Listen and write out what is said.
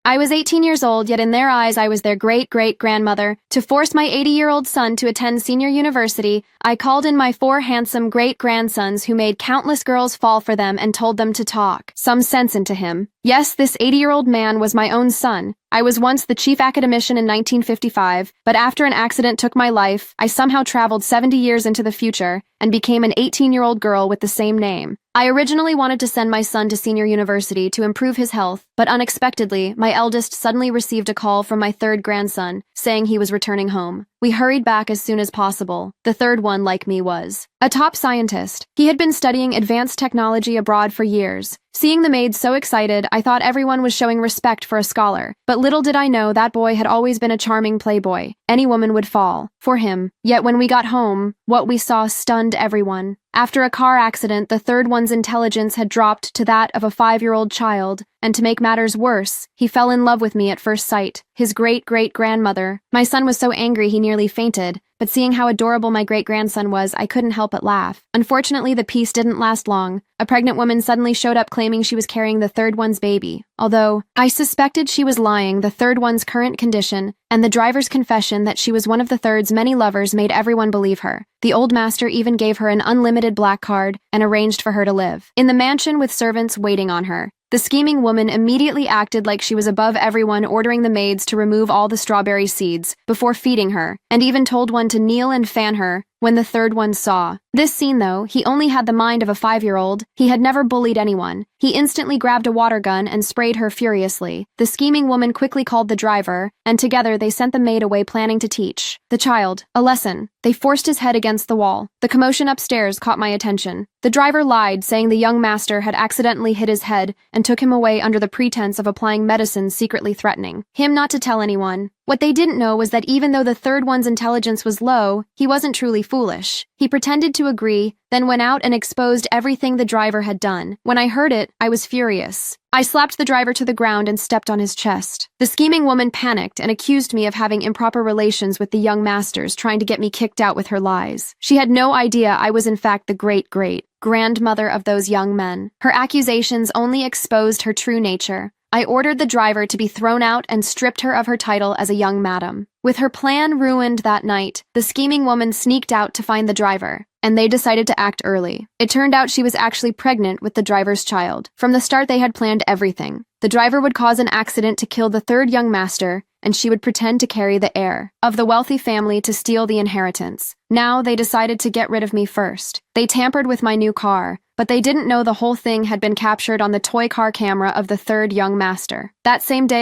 I was 18 years old, yet in their eyes I was their great-great-grandmother. To force my 80-year-old son to attend senior university, I called in my 4 handsome great-grandsons who made countless girls fall for them and told them to talk some sense into him. Yes, this 80-year-old man was my own son. I was once the chief academician in 1955, but after an accident took my life, I somehow traveled 70 years into the future and became an 18-year-old girl with the same name. I originally wanted to send my son to senior university to improve his health, but unexpectedly, my eldest suddenly received a call from my 3rd grandson, saying he was returning home. We hurried back as soon as possible. The 3rd one, like me, was a top scientist. He had been studying advanced technology abroad for years. Seeing the maids so excited, I thought everyone was showing respect for a scholar. But little did I know that boy had always been a charming playboy. Any woman would fall for him. Yet when we got home, what we saw stunned everyone. After a car accident, the 3rd one's intelligence had dropped to that of a 5-year-old child, and to make matters worse, he fell in love with me at first sight, his great-great-grandmother. My son was so angry he nearly fainted, but seeing how adorable my great-grandson was, I couldn't help but laugh. Unfortunately, the peace didn't last long. A pregnant woman suddenly showed up claiming she was carrying the 3rd one's baby. Although I suspected she was lying, the 3rd one's current condition and the driver's confession that she was one of the 3rd's many lovers made everyone believe her. The old master even gave her an unlimited black card and arranged for her to live in the mansion with servants waiting on her. The scheming woman immediately acted like she was above everyone, ordering the maids to remove all the strawberry seeds before feeding her, and even told one to kneel and fan her when the 3rd one saw. This scene, though, he only had the mind of a 5-year-old. He had never bullied anyone. He instantly grabbed a water gun and sprayed her furiously. The scheming woman quickly called the driver, and together they sent the maid away planning to teach the child a lesson. They forced his head against the wall. The commotion upstairs caught my attention. The driver lied, saying the young master had accidentally hit his head and took him away under the pretense of applying medicine, secretly threatening him not to tell anyone. What they didn't know was that even though the 3rd one's intelligence was low, he wasn't truly foolish. He pretended to agree, then went out and exposed everything the driver had done. When I heard it, I was furious. I slapped the driver to the ground and stepped on his chest. The scheming woman panicked and accused me of having improper relations with the young masters, trying to get me kicked out with her lies. She had no idea I was in fact the great-great-grandmother of those young men. Her accusations only exposed her true nature. I ordered the driver to be thrown out and stripped her of her title as a young madam. With her plan ruined that night, the scheming woman sneaked out to find the driver, and they decided to act early. It turned out she was actually pregnant with the driver's child. From the start, they had planned everything. The driver would cause an accident to kill the 3rd young master, and she would pretend to carry the heir of the wealthy family to steal the inheritance. Now they decided to get rid of me first. They tampered with my new car, but they didn't know the whole thing had been captured on the toy car camera of the 3rd young master. That same day,